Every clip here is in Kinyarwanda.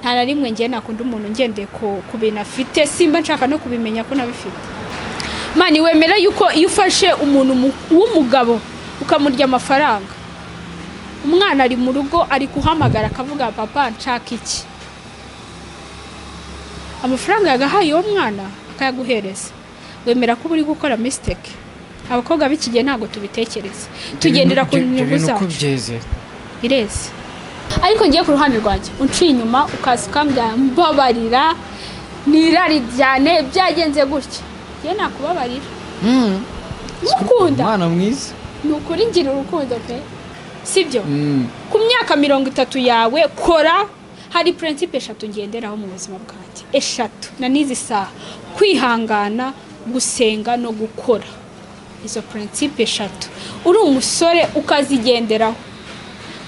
nta na rimwe ngiye nakunda umuntu ngendeye ku bintu afite simba nshaka no kubimenya ko nabifite. Mani wemera yuko iyo ufashe umuntu w'umugabo ukamurya amafaranga, umwana ari mu rugo ari kuhamagara akavuga papa nshaka iki, amafaranga yagahaye uwo mwana akayaguhereza, wemera ko uri gukora mistake? Abakobwa b'ikigihe ntago tubitekereza, tugendera ku nyungu zacu. Ireze ariko ngiye ku ruhande rwanjye unciye inyuma ukaza ukambya mbabarira nirari cyane byagenze gutya, ye nakubabarira. Ukunda mwana mwiza nukuri ngira urukundo pe, sibyo? Ku myaka 30 yawe kora, hari principe 3 ngenderaho mu buzima bwanjye, 3 na nizi saha: kwihangana, gusenga no gukora. Izo principe 3 uri umusore ukazigenderaho,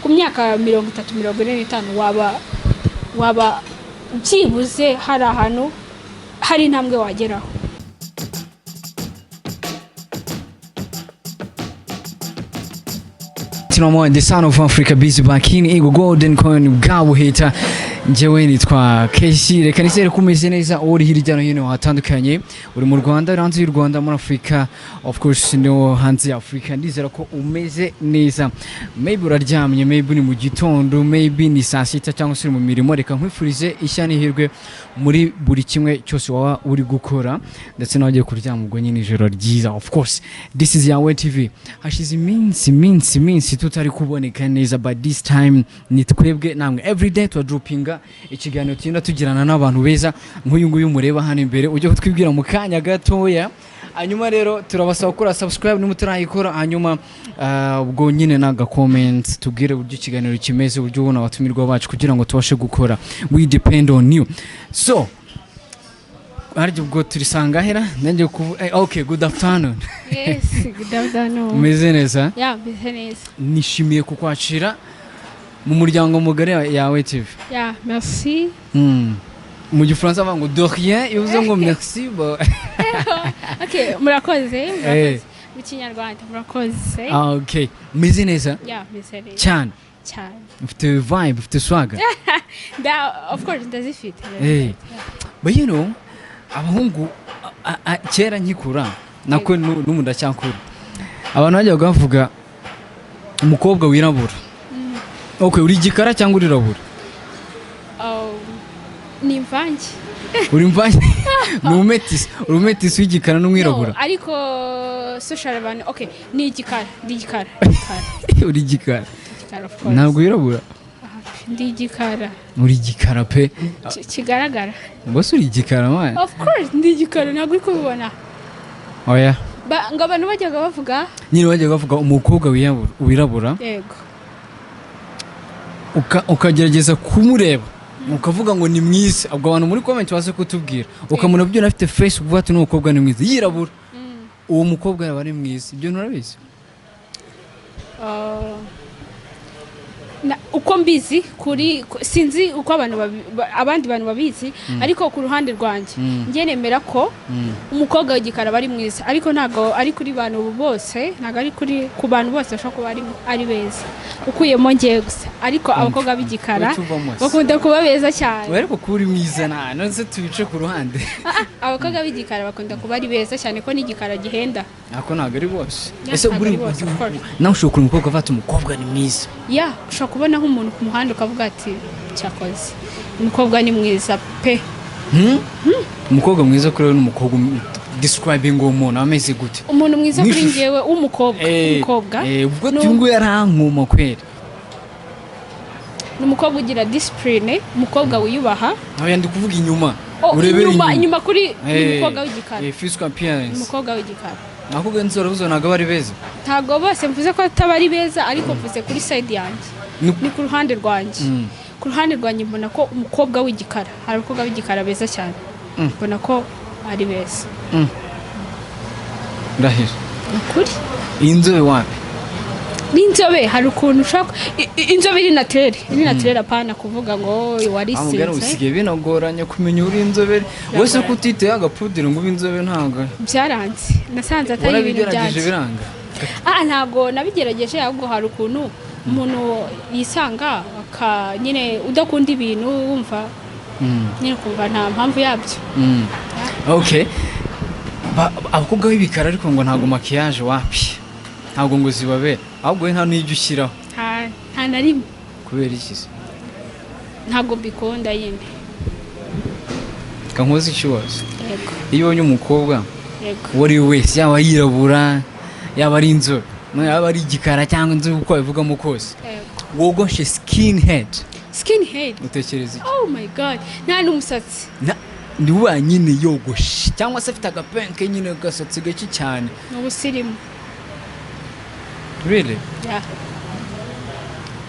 ku myaka 30-45 waba byibuze hari ahantu hari intambwe wageraho. Tinamo the son of Africa busy back in Ego Golden Coin bwabo hita njyewe nitwa Keshi. Reka nisere kumeze neza uri hirya no hino hatandukanye, uri mu Rwanda, hanze y'u Rwanda, muri Africa, of course no hanze ya Africa. Ndizera ko umeze neza, maybe uraryamye, maybe ni mu gitondo, maybe ni saa sita cyangwa se mu mirimo. Reka nkwifurize ishya n'ihirwe muri buri kimwe cyose waba uri gukora, ndetse nagiye kuryama ubwo nyine ijoro ryiza. Of course this is Yawe TV. Hashize iminsi tutari kuboneka neza, but this time ni twebwe namwe everyday to droppinga ikiganiro tinda tugirana n'abantu beza nk'uyu nguyu mureba hano imbere, ujye kutwibwira mu kanya gatoya. Hanyuma rero turabasaba gukora subscribe nimutarayikora, hanyuma ubwo nyine naga comment tubwire uburyo ikiganiro kimeze, uburyo ubona abatumirwa bacu kugira ngo tubashe gukora. We depend on you. So ariko ubwo turisanga hera nanjye okay, good afternoon. Yes, good afternoon. Meze neza? Yeah, meze neza. Nishimiye kukwakira mu muryango mugari Yawe TV. Yeah, merci. Mu gifaransa bavuga ngo de rien, ivuze ngo merci. Okay, murakoze. Mu Kinyarwanda murakoze. Okay, meze neza? Yeah, meze neza. Cyane. Ufite vibe, ufite swagger. Of course ndazifite. But you know, abahungu kera nkikura nako n'umuntu ndacyankura, abantu bajya bavuga umukobwa wirabura. Okay, uri gikara cyangwa urirabura? Ni mvange. Uri mvange? Urumetisi w'igikara n'umwirabura? No, ariko social abantu, okay, ni igikara. Uri gikara? Of course. Ntabwo wirabura? Ndi igikara. Uri gikara pe? Kigaragara. Bose uri igikara man? Of course ndi igikara, ntabwo uri kubibona. Oya. Ngo abantu bajyaga bavuga? Nyine bajyaga bavuga umukobwa wirabura. Yego. Ukagerageza kumureba ukavuga ngo ni mwiza, ubwo abantu muri comment baze kutubwira ukamuna byo afite face uvuga ati n'umukobwa ni mwiza yirabura, uwo mukobwa yaba ari mwiza. Ibyo nturabizi? Uko mbizi kuri sinzi uko abandi bantu babizi, ariko ku ruhande rwanjye ngiye nemera ko umukobwa w'igikara bari mwiza, ariko ntago ari kuri bantu bose, ntago ari kuri ku bantu bose bashobora kuba ari beza ukuyemo ngiye gusa, ariko abakobwa b'igikara bakunda kuba beza cyane. Ariko kuri mwiza none tubice ku ruhande. Abakobwa b'igikara bakunda kuba ari beza cyane ko n'igikara gihenda. Ako ntago ari bose. Ese buri nawe ushobora umukobwa afata umukobwa ni mwiza? Yeah, kubona nk'umuntu ku muhanda ukavuga ati cyakoze umukobwa ni mwiza pe. Umukobwa mwiza kuri n'umukobwa describing umuntu ameze gute? Umuntu mwiza kuri ngewe umukobwa ubwo tungu yarankuma kwera. N'umukobwa ugira discipline, umukobwa wiyubaha. Nawe yandi kuvuga inyuma. Urebera inyuma kuri umukobwa w'igikara. Physical appearance. Umukobwa w'igikara. Nakubwiye nzora uzonaga bari beza. Ntago bose mvuze ko atabari beza, ariko mvuze kuri side yanjye. Ni ku ruhande rwanjye. Ku ruhande rwanjye mbona ko umukobwa w'igikara, hari umukobwa w'igikara beza cyane. Mbona ko ari beza. Ndahira. Kuri? Inzobe wapi? N'inzobe hari ukuntu ushaka inzobe iri naturere apana kuvuga ngo warisinze. Amugara usige binagoranye kumenya uri inzobe. Wese kutite agapudiro ngo inzobe ntago. Byaranze. Nasanze atari ibintu byaje. Biranga. Ntago nabigerageje, ahubwo hari ukuntu umuntu yisanga nyine udakunda ibintu wumva nyine kumva nta mpamvu yabyo. Okay, abakobwa b'ibikara ariko ngo ntago makiyaje wapi, ntago ngo zibabe, ahubwo nta n'ijyo ushyiraho. Nta na rimwe. Kubera iki se? Ntago mbikunda yine. Kankoze ikibazo. Yego. Iyo ubonye umukobwa Yego. wari wese, yaba yirabura, yaba ari inzobe, yaba ari igikara cyangwa inzobe uko bivugamo kose, wogoshe skinhead, utekereza iki? Oh my god, nta n'umusatsi. Ndi nyine yogoshe cyangwa se afite agapenke nyine gasatsi gake cyane. Ubusirimu. Really? Yeah.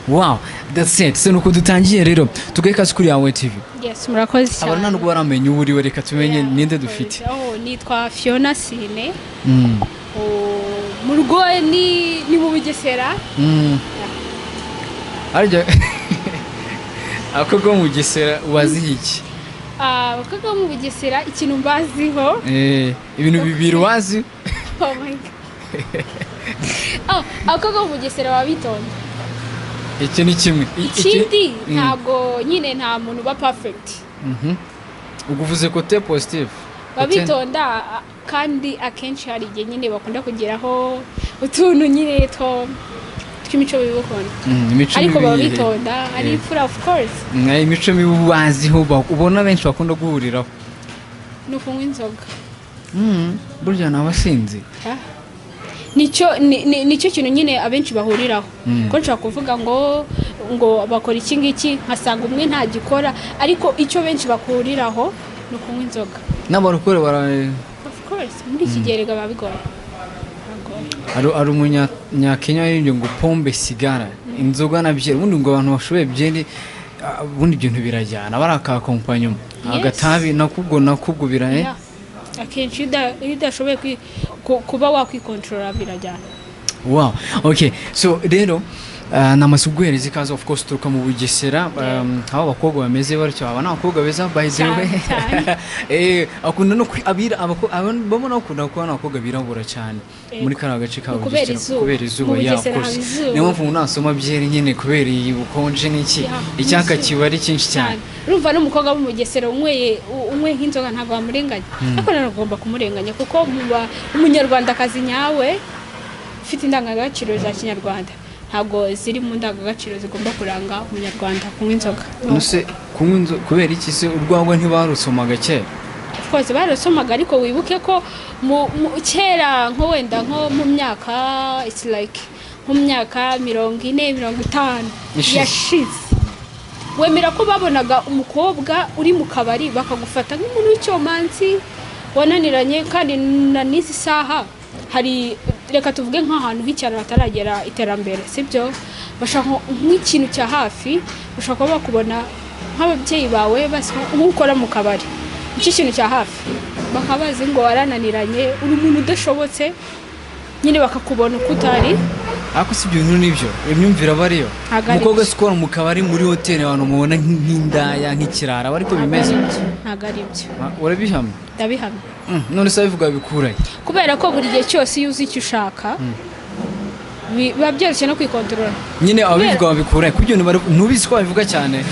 Wow, that's it. So nuko dutangiye rero tugeka kuri yawe TV. Yes, murakoze cyane. Abana nubwo baramenye uri we, reka tumenye ninde dufite. Nitwa Fiona Sine. Mu rugo ni mu Bugesera. Arya akoko mu Bugesera wazihi iki? Abakobwa mu Bugesera ikintu mbaziho. Ibintu bibiri wazi. Oh my god. Abakobwa mu Bugesera babitonda. Iki ni kimwe. Ikindi ntago nyine nta muntu ba perfect. Uguvuze kote positive. Babitonda kandi akenshi hari igihe nyine bakunda kugeraho utuntu nyine tw'imico bibukunda. Ariko babitonda ari imfura of course. Imico mibubaziho ubona benshi bakunda guhuriraho. No kunywa inzoga. Burya nabasinzi. Nicyo kintu nyine abenshi bahuriraho. Ko nshaka kuvuga ngo bakora iki ngiki nkasanga umwe nta gikora, ariko icyo benshi bakuriraho no kunywa inzoga. N'abarukore Of course muri iki gihe rega babigoye. Ari umunyakenya yinjye ngo pombe sigara inzoga na byeri, ubundi ngo abantu bashoboye byeri ubundi ibintu birajyana baraka kompanyuma agatabi nakubwo biraye. Akenshi udashoboye kuba wakwikontrola birajyana. Wow, okay, so rero namasubwereza ikaze of course turuka mu Bugesera. Aba bakobwa bameze batyo, aba n'abakobwa beza by the way. Akunda no abira babona akunda kubona abakobwa birabura cyane muri kana gace ka Bugesera kubera izuba ya of course. Niyo mpamvu unasoma byeri nyine kubera iyi bukonje n'iki icyaka kibari cyinshi cyane. Urumva n'umukobwa mu Bugesera umwe nk'inzoga ntabwo bamurenganya, ariko naragomba kumurenganya kuko umunyarwandakazi nyawe ufite indangagaciro za Kinyarwanda ntabwo ziri mu ndangagaciro zigomba kuranga umunyarwanda kunywa inzoga. Nuse kunywa inzoga kubera iki se? Urwagwa ntibarusomaga kera? Of course barusomaga, ariko wibuke ko kera nko wenda nko mu myaka it's like mu myaka 40-50 yashize, wemera ko babonaga umukobwa uri mu kabari bakagufata nk'umuntu w'icyomanzi wananiranye, kandi na n'izi saha hari reka tuvuge nk'ahantu h'icyaro hataragera iterambere, sibyo? Bashaka nk'ikintu cya hafi, bashaka bakubona nk'ababyeyi bawe basi ukora mu kabari, iki kintu cya hafi bakabazi ngo warananiranye uri umuntu udashobotse nyine bakakubona uko utari. Ako si ibintu nibyo imyumvira bariyo. Umukobwa sikora mu kabari muri hoteli abantu mubona nk'indaya nk'ikirara ariko bimeze ntago ari byo. Urabihamya? Ndabihamya. None se bivuga bikuraye kubera ko buri gihe cyose iyo uzi icyo ushaka biba byoroshye no kwikontorora. Nyine abivuga babikuraye kubyo ntubizi ko babivuga cyane.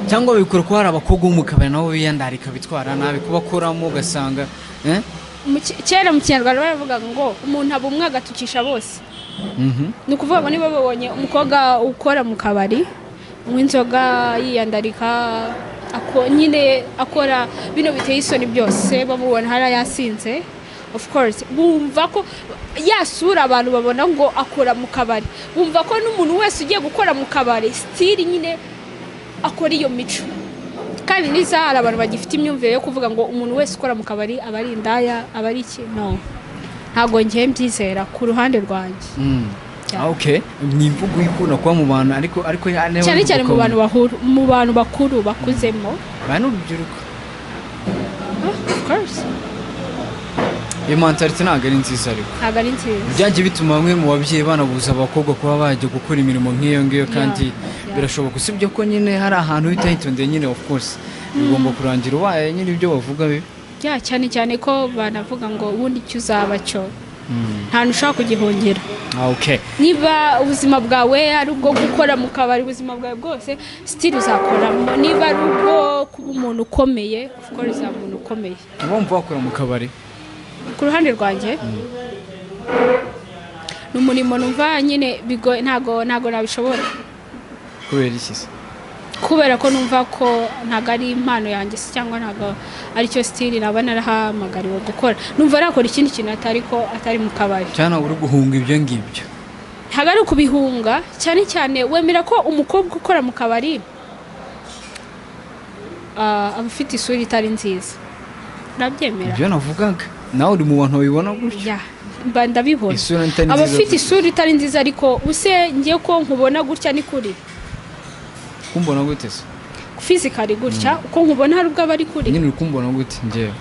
Cyangwa bikora ko hari abakobwa mu kabari nabo biyandarika bitwara nabi kubakoramo ugasanga kera mu Kinyarwanda baravuga ngo umuntu aba umwe agatukisha bose. Ni ukuvuga ngo niba babonye umukobwa ukora mu kabari unywa inzoga yiyandarika nyine akora bino biteye isoni byose, bamubona hari yasinze, of course bumva ko yasura abantu babona ngo akora mu kabari, bumva ko n'umuntu wese ugiye gukora mu kabari stili nyine akora iyo mico. Kandi niza hari abantu bagifite imyumvire yo kuvuga ngo umuntu wese ukora mu kabari aba ari indaya, aba ari iki. No, ntabwo ngiye mbyizera ku ruhande rwanjye. Okay, ni imvugo ikunda kuba mu bantu ariko cyane mu bantu bakuru bakuzemo bano urubyiruko. Of course mentality ntabwo ari nziza, ariko ntabwo ari nziza. byagiye bituma bamwe mu babyeyi banabuza abakobwa kuba bajya gukora imirimo nk'iyo ngiyo, kandi birashoboka. Usibye ko nyine hari ahantu uhita hitondeye nyine of course bigomba kurangira ubaye nyine ibyo bavuga bibi. Cyane ko banavuga ngo ubundi icyo uzaba cyo nta nushaka kugihongera. Okay. Niba ubuzima bwawe ari ubwo gukora mu kabari, ubuzima bwawe bwose still uzakoramo. Niba ari ubwo kuba umuntu ukomeye, of course uzaba umuntu ukomeye. Wumva wakora mu kabari? Ku ruhande rwanjye n'umurimo numva nyine bigoye, ntago nabishobora. Kubera iki se? Kubera ko numva ko ntago ari impano yanjye cyangwa ntago ari cyo style naba narahamagariwe gukora. Numva arakora ikindi kintu atari mu kabari. Cyane uri guhunga ibyo ngibyo. Ntago ari kubihunga, cyane cyane wemera ko umukobwa ukora mu kabari abafite isura itari nziza. Urabyemera? Ibyo navugaga. Nawe uri mu bantu babibona gutya? Mba ndabibona. Abafite isura itari nziza ariko use ngiye ko nkubona gutya ni kuri. Kumbona gute se? Physically gutya uko nkubona hari ubwo abari kuri. Nyine uri kumbona gute ngewe?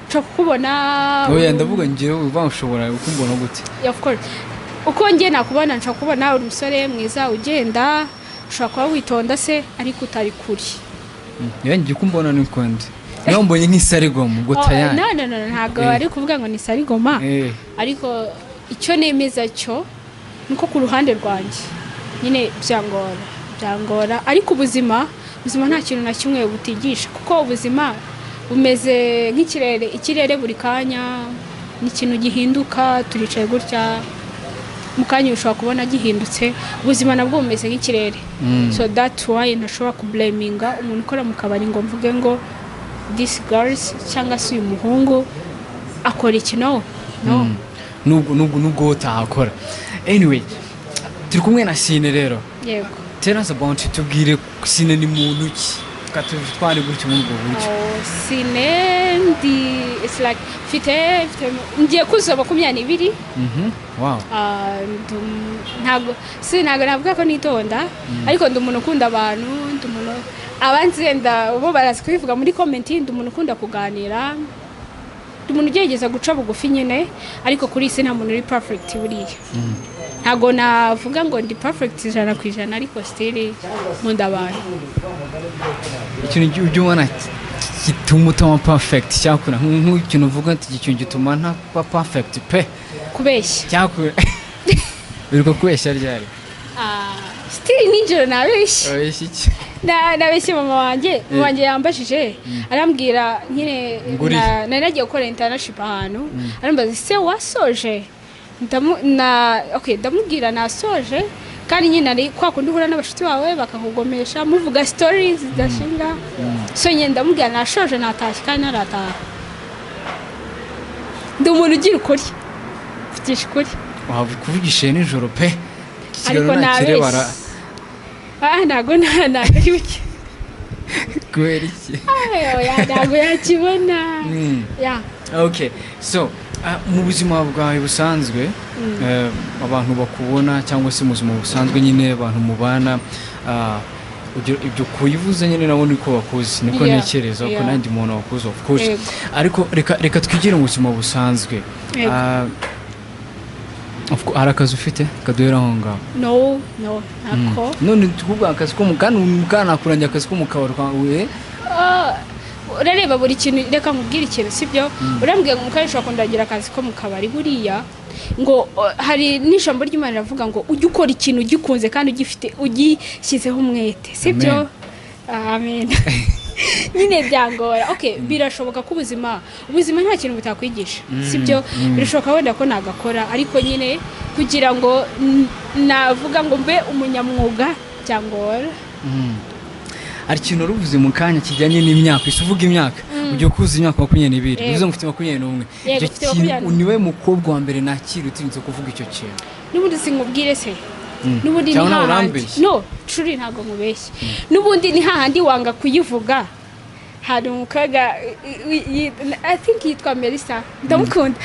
Nshaka kukubona. Oya ndavuga ngewe uva ushobora kumbona gute? Of course. Uko ngiye nakubona nshaka kubona uri umusore mwiza ugenda, ushaka kuba witonda se ariko utari kuri. Ngiye kumbona ni kwande. Niyo mbonye nk'isarigoma gutayana. No, ntago ari kuvuga ngo ni sarigoma. Ariko icyo nemeza cyo nuko ku ruhande rwanjye nyine byangora ariko ubuzima nta kintu na kimwe butigisha kuko ubuzima bumeze ikirere buri kanya ni ikintu gihinduka. Turicaye gutya mu kanya ushobora kubona gihindutse. Ubuzima nabwo bumeze nk'ikirere. So that's why ntashobora kublaminga umuntu ukora mu kabari ngo mvuge ngo this girls cyangwa se uyu muhungu akora iki. No. Nubwo utahakora. Anyway, turi kumwe na Sine rero. Yego. Tell us about it. Tubwire Sine ni muntu ki? Katutware gutyo mu buryo. Sine it's like fite ngiye kuzoba 22. Wow. Ntago navuga ko nitonda ariko ndi umuntu ukunda abantu, ndi umuntu abanzenda bo barazi kubivuga muri comment, ndi umuntu ukunda kuganira, ndi umuntu ugerageza guca bugufi nyine ariko kuri isi nta muntu uri perfect buriya. Ntago navuga ngo ndi perfect 100% ariko still nkunda abantu. Ikintu ujyubona gituma utama perfect cyakura nk'ikintu uvuga ati ikintu gituma nta perfect pe kubeshya cyakura biriko kubeshya ryari? Still nijoro nabeshya. Abeshya iki? Nabeshya mama wanjye yambashije arambwira nyine naragiye gukora internship ahantu arambaza se wasoje ndamubwira nasoje kandi nyine ari kwa kundi uhura n'abashuti bawe bakakugomesha muvuga stories zidashinga. So nyine ndamubwira nashoje natashye kandi narataha. Ndi umuntu ugira ukuri mvugisha ukuri. Wavugishe nijoro pe ariko nabeshya. Ntago ari bike kubera iki? Ntago yakibona. Okay, so mu buzima bwawe busanzwe abantu bakubona cyangwa se mu buzima busanzwe nyine abantu mubana ibyo kuyivuze nyine nabo niko bakuzi niko ntekereza ko nandi muntu wakuze of course. Ariko reka twigire mu buzima busanzwe. Hari akazi ufite kaduhera aho ngaho? No ntako. None tukuvuga akazi ko mukana kuranja akazi ko mukabari kwawe. Urareba buri kintu reka nkubwire ikintu sibyo. Urambwiye ngo mukarisha kundagira akazi ko mu kabari buriya ngo hari n'ijambo ry'Imana rivuga ngo ujye ukora ikintu ugikunze kandi ugishyizeho umwete sibyo? Amen. Nyine byangora. Okay, birashoboka ko ubuzima nta kintu butakwigisha sibyo? Birashoboka wenda ko nagakora ariko nyine kugira ngo navuga ngo mbe umunyamwuga byangora. Ari kintu ruvuze mu kanya kijyanye n'imyaka isuvuga imyaka ujye kuza imyaka 22 uvuze mufite 21. Icyo kintu niwe mukobwa wa mbere nakiri utinze kuvuga icyo kintu. Nubundi sinkubwire se. Nubundi ni hahandi. No, true ntago mubeshye. Nubundi ni hahandi wanga kuyivuga. Hari umukaga I think yitwa Melissa. Ndamukunda.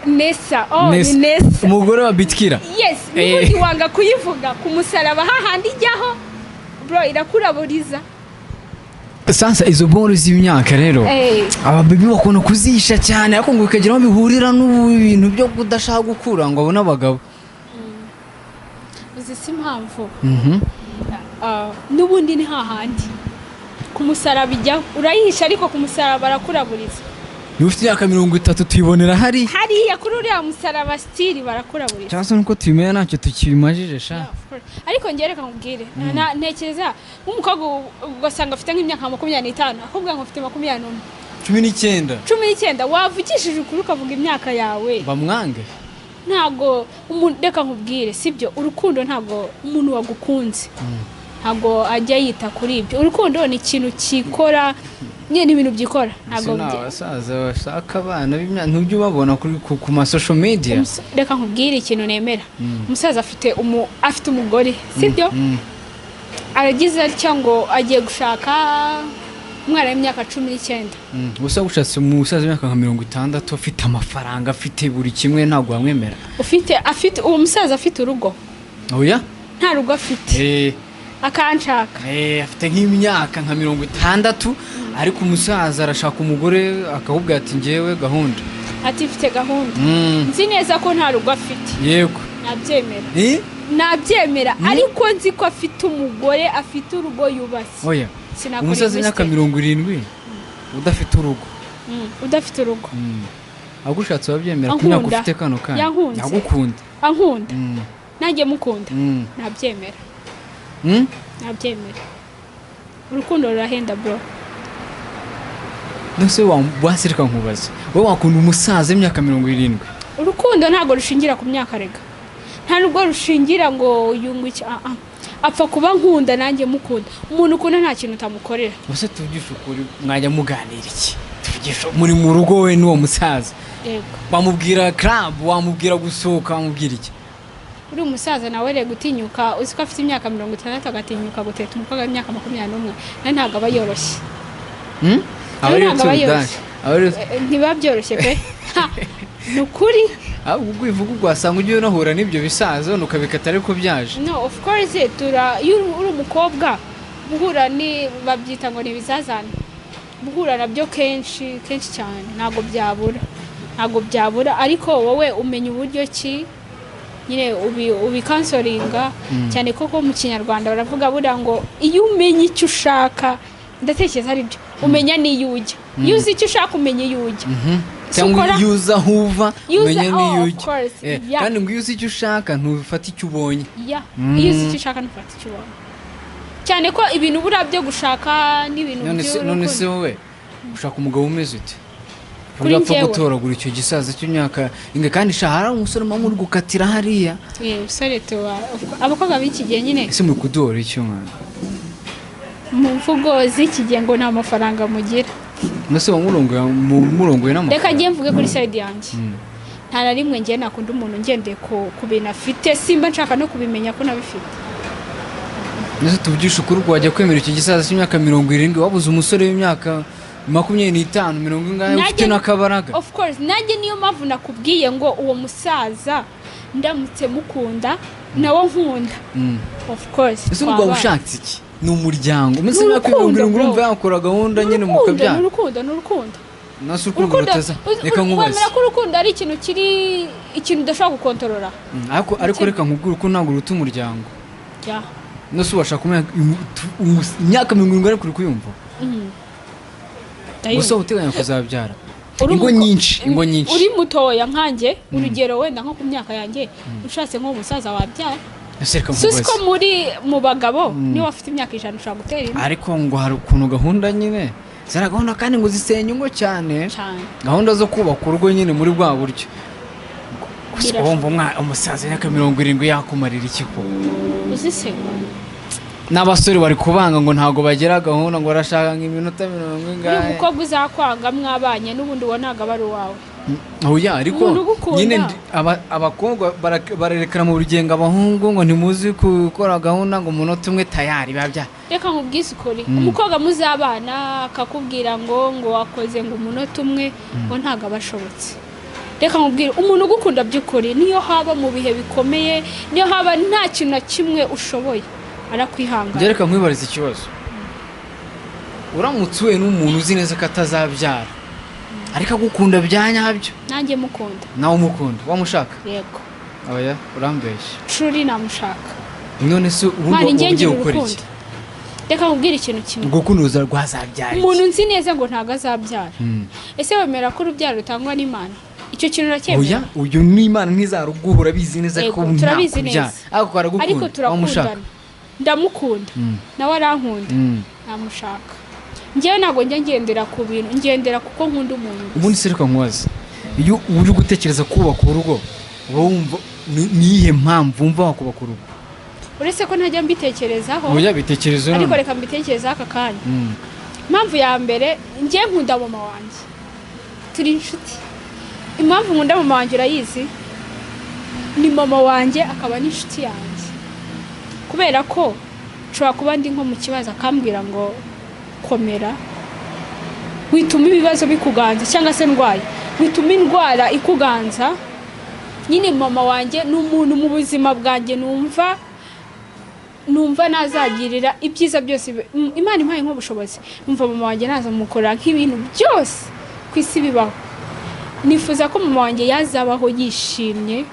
Nessa. Ni Nessa. Umugore wa Bitkira. Yes, nubundi wanga kuyivuga ku musaraba hahandi jyaho. Bro irakuraburiza. Sasa izo boro z'imyaka rero ababibi bakona kuzisha cyane ariko ngo bikagira aho bihurira n'ibintu byo kudashaka gukura ngo abone abagabo. Uzi simpamvu. Nubundi ni hahandi ku musaraba ijya urayihisha ariko ku musaraba arakuraburiza. niba ufite imyaka 30 tuyibonera hariya kuri uriya musaraba stili barakuraburira cyangwa se nuko tubimenya ntacyo tukibimajije sha. Ariko ngereka nkubwire ntekereza nk'umukobwa ugasanga afite nk'imyaka 25 akubwira ngo afite 21 19 wavugishije ukuri ukavuga imyaka yawe bamwange. ntago reka nkubwire sibyo, urukundo ntago umuntu wagukunze ntago ajya yita kuri ibyo. Urukundo ni ikintu kikora nyine ibintu byikora ntago abasaza bashaka abana b'imyaka ntujye ubabona ku ma social media. Reka nkubwire ikintu nemera, umusaza afite umugore sibyo, aragize cyangwa agiye gushaka umwana w'imyaka 19. Gusa gushatse umusaza w'imyaka 60 afite amafaranga afite buri kimwe ntago wamwemera. Afite uwo musaza afite urugo. Oya nta rugo afite. Akanshaka. Afite nk'imyaka nka 60 ariko umusaza arashaka umugore akahubwa ati ngewe gahunda. Ati mfite gahunda. Nzi neza ko nta rugo afite. Yego. Nabyemera. Nabyemera ariko nzi ko afite umugore afite urugo yubatse. Oya. Umusaza w'imyaka 70 udafite urugo. Udafite urugo. Agushatse wabyemera ko imyaka ufite kano kana. Yagukunda. Ankunda. Nanjye mukunda. Nabyemera. Nabyemera. Urukundo rurahenda bro. Nose wasirika nkubaza. Wowe wakunda umusaza w'imyaka 70? Urukundo ntago rushingira ku myaka rega. Nta nubwo rushingira ngo yungwiki apfa kuba nkunda nanjye mukunda. Umuntu ukunda nta kintu utamukorera. Bose tuvugisha ukuri mwajya muganira iki? Tuvugisha muri mu rugo we n'uwo musaza. Yego. Bamubwira club, wamubwira gusohoka, wamubwira iki? Uri umusaza nawe re gutinyuka uziko afite imyaka 60 agatinyuka guteta umukobwa w'imyaka 21 na ntago aba yoroshye. Ntiba byoroshye pe. Nukuri ahubwo ivuga ugwasanga ugiye unahura n'ibyo bisazo nukabikata ariko byaje. No of course uri umukobwa buhura ni babyita ngo ni bizazana. Buhura nabyo kenshi cyane ntago byabura ariko wowe umenya uburyo ki nyine ubikansoringa cyane koko mu Kinyarwanda baravuga bura ngo iyo umenye icyo ushaka ndatekereza ari byo umenya niyo ujya. Yuzi icyo ushaka umenya iyo ujya. Cyangwa yuza huva umenya niyo ujya. Kandi ngo yuzi icyo ushaka ntufata icyo ubonye. Yuzi icyo ushaka ntufata icyo ubonye. Cyane ko ibintu bura byo gushaka n'ibintu byo. None se wowe ushaka umugabo umeze ute? Urapfa gutoragura icyo gisaza cy'imyaka inga kandi shahara umusore uri gukatira hariya. Usore tuwa abakobwa b'iki gihe nyine. Ese muri kudora icyo mwana? Mu mvugo z'iki gihe ngo nta mafaranga mugira. Nase murongoye n'amafaranga. Reka ngiye mvuge kuri side yanjye. Nta na rimwe ngiye nakunda umuntu ngendeye ku bintu afite simba nshaka no kubimenya ko nabifite. Nase tuvugisha ukuri wajya kwemera icyo gisaza cy'imyaka 70 wabuze umusore w'imyaka 25 ngahe ufite n'akabaraga. Of course nanjye niyo mpamvu nakubwiye ngo uwo musaza ndamutse mukunda nawo nkunda. Of course ese ubwo ushatse iki? Ni umuryango umunsi imyaka 70 urumva yakora gahunda nyine mukabyara. N'urukundo nase urukundo rutaza reka nkubaze. Kwemera ko urukundo ari ikintu udashobora gukontorora. Ariko reka nkubwire uko ntabwo ruta umuryango. Nase ubashaka imyaka 70 ari kuri kuyumva. Gusa uteganya kuzabyara ingo nyinshi. Uri mutoya nkanjye urugero wenda nko ku myaka yanjye ushatse nko umusaza wabyara. Susko mu bagabo niwe afite imyaka 100 ushaka gutera inda. Ariko ngo hari ukuntu gahunda nyine zara gahunda kandi ngo zisenye ngo cyane gahunda zo kubaka urugo nyine muri bwa buryo. Gusa wumva umusaza y'aka 70 yakumarira iki ko? Uzisego n'abasore bari kubanga ngo ntago bagera gahunda ngo arashaka nk'iminota 40 ngahe. Umukobwa uzakwanga mwabanye n'ubundi wonaga bari wawe. Oya ariko nyine abakobwa barerekana mu rugenga abahungu ngo ntimuzi gukora gahunda ngo umunota umwe tayari babya. Reka nkubwise ukuri umukobwa muzabana akakubwira ngo wakoze ngo umunota umwe ngo ntago abashobotse. Reka nkubwire umuntu ugukunda by'ukuri niyo haba mu bihe bikomeye niyo haba nta kintu na kimwe ushoboye arakwihangana. Reka nkwibariza ikibazo. Uramutse we n'umuntu uzi neza ko atazabyara ariko agukunda byanyabyo. Nanjye mukunda. Nawe umukunda wamushaka? Yego. Oya urambeshya. Truly namushaka. None se ubundi ugiye gukora iki? reka nkubwire ikintu kimwe urukundo rwazabyara umuntu nzi neza ngo ntago azabyara ese wemera ko urubyaro rutangwa n'Imana icyo kintu uracyemera uyu n'Imana ntizaruguhura bizi neza ko turabizi neza ariko turakundana ndamukunda nawe arankunda namushaka njyewe ntabwo njya ngendera ku bintu ngendera kuko nkunda umuntu ubundi se reka nkubaze iyo uri gutekereza kubaka urugo wumva niyihe mpamvu wumva wakubaka urugo uretse ko ntajya mbitekerezaho bitekerezo ariko reka mbitekerezaho aka kanya impamvu ya mbere njye nkunda mama wanjye turi inshuti impamvu nkunda mama wanjye urayizi ni mama wanjye akaba n'inshuti yanjye kubera ko nshobora kuba ndi nko mu kibazo akambwira ngo komera wituma ibibazo bikuganza cyangwa se ndwaye wituma indwara ikuganza nyine mama wanjye ni umuntu mu buzima bwanjye numva nazagirira ibyiza byose Imana impaye nk'ubushobozi numva mama wanjye nazamukorera nk'ibintu byose ku isi bibaho nifuza ko mama wanjye yazabaho yishimye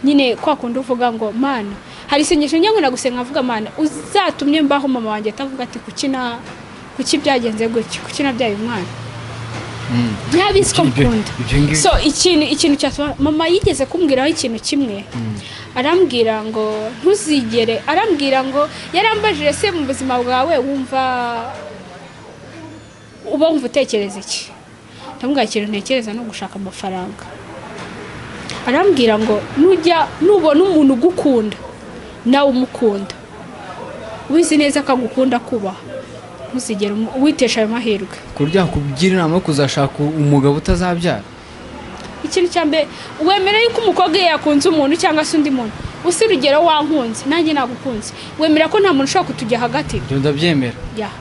nyine kwa kundi uvuga ngo Mana hari isengesho njye ngo nagusenga avuga Mana uzatumye mbaho mama wanjye atavuga ati kuki byagenze gutyo kuki nabyaye umwana byabizi ko mukunda so ikintu cyatuma mama yigeze kumbwiraho ikintu kimwe arambwira ngo ntuzigere arambwira ngo yarambajije se mu buzima bwawe wumva utekereza iki ndamubwira ikintu ntekereza no gushaka amafaranga arambwira ngo nubona umuntu ugukunda nawe umukunda wizi neza ko agukunda kubaha ntuzigere witesha ayo mahirwe kurya kugira inama yo kuzashaka umugabo utazabyara ikintu cya mbere wemera yuko umukobwa yakunze umuntu cyangwa se undi muntu usi urugero wankunze nanjye nagukunze wemera ko nta muntu ushobora kutujya hagati ibyo ndabyemera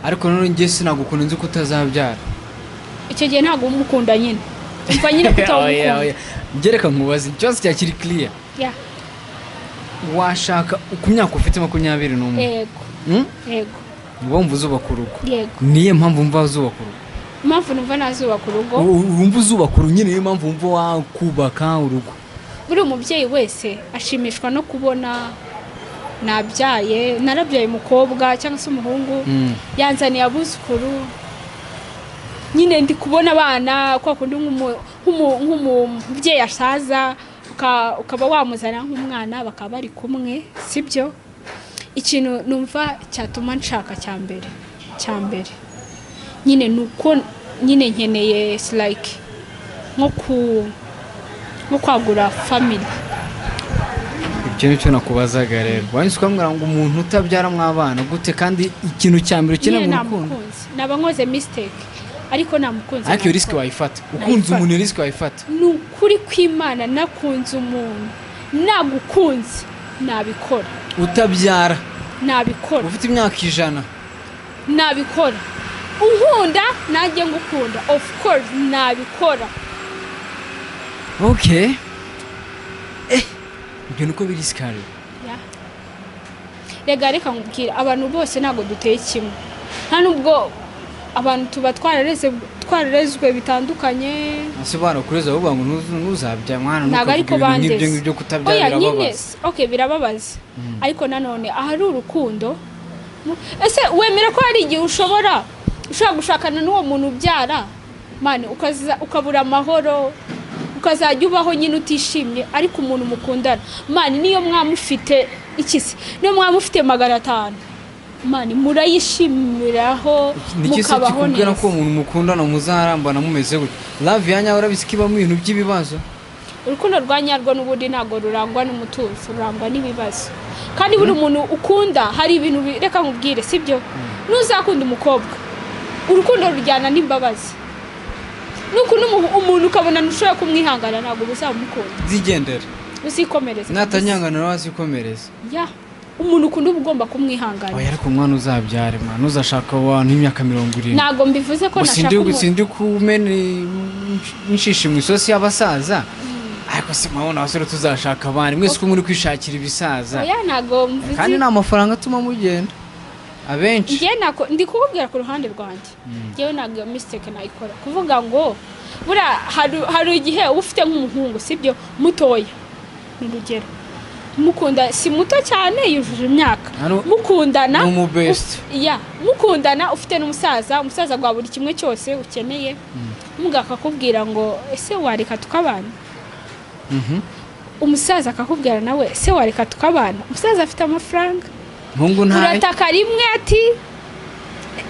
ariko none njye sinagukunda nzi ko utazabyara icyo gihe ntabwo umukunda nyine umva nyine kutawukunda ngereka nkubaze ikibazo cyakiri clear washaka ku myaka ufite 21 yego wumva uzubaka urugo niye mpamvu wumva uzubaka urugo impamvu numva nazubaka urugo wumva uzubaka urugo nyine niyo mpamvu wumva wakubaka urugo buri umubyeyi wese ashimishwa no kubona narabyaye umukobwa cyangwa se umuhungu yanzaniye abuzukuru nyine ndi kubona abana kwa kundi nk'umubyeyi asaza ukaba wamuzana nk'umwana bakaba bari kumwe sibyo ikintu numva cyatuma nshaka cya mbere nyine nuko nyine nkeneye like nko kwagura family ibyo nicyo nakubazaga rero wanyuze ukamubwira ngo umuntu utabyara mw'abana gute kandi ikintu cya mbere ukeneye mu rukundo naba nkoze mistake ariko namukunze ariko iyo risk wayifata ukunze umuntu risk wayifata ni ukuri kw'Imana nakunze umuntu nagukunze nabikora utabyara nabikora ufite imyaka 100 nabikora unkunda najye ngukunda of course nabikora okay ibyo nuko biri scary reka nkubwira abantu bose ntago duteye kimwe nta nubwo abantu tuba twararezwe bitandukanye asubara kureza bavuga ngo ntuzabya mwana nuko kuvuga ibyo kutabyara birababaza okay birababaza ariko nanone ahari urukundo ese wemera ko hari igihe ushobora gushakana n'uwo muntu ubyara mane ukabura amahoro ukazajya ubaho nyine utishimye ariko umuntu mukundana mane niyo mwamufite ikisi niyo mwamufite 500 mane murayishimiraho mukabaho neza ko umuntu mukundana muzarambana mumeze gutyo love yanya urabisikiba mu bintu by'ibibazo urukundo rwanyarwo n'ubudi nago rurangwa n'umutuzo rurangwa n'ibibazo kandi buri muntu ukunda hari ibintu reka nkubwire sibyo nuzakunda umukobwa urukundo rujyana n'imbabazi nuko umuntu ukabona ntushobora kumwihangana ntabwo uzamukunda zigendera usikomereza natanyangana wasikomereza umuntu ukunda ugomba kumwihangana oya ariko umwana uzabyare mwana uzashaka abantu imyaka 70 ntago mbivuze ko nashaka usindi kumena inshishi mu isosi y'abasaza ariko se mabona abasore tuzashaka abandi mwese ko muri kwishakira ibisaza oya ntago mvuze kandi nta mafaranga atuma mugenda abenshi ngiye nako ndi kububwira ku ruhande rwanjye ngewe ntago iyo mistake nayikora kuvuga ngo bura hari igihe ufite nk'umuhungu sibyo mutoya n'urugero mukunda si muto cyane yujuje imyaka Hano- mukundana ni umu best. mukundana ufite n'umusaza gwa buri kimwe cyose ukeneye umugabo akakubwira ngo ese wareka tukabana umusaza akakubwira nawe ese wareka tukabana umusaza afite amafaranga Mungu ntaye. urataka rimwe ati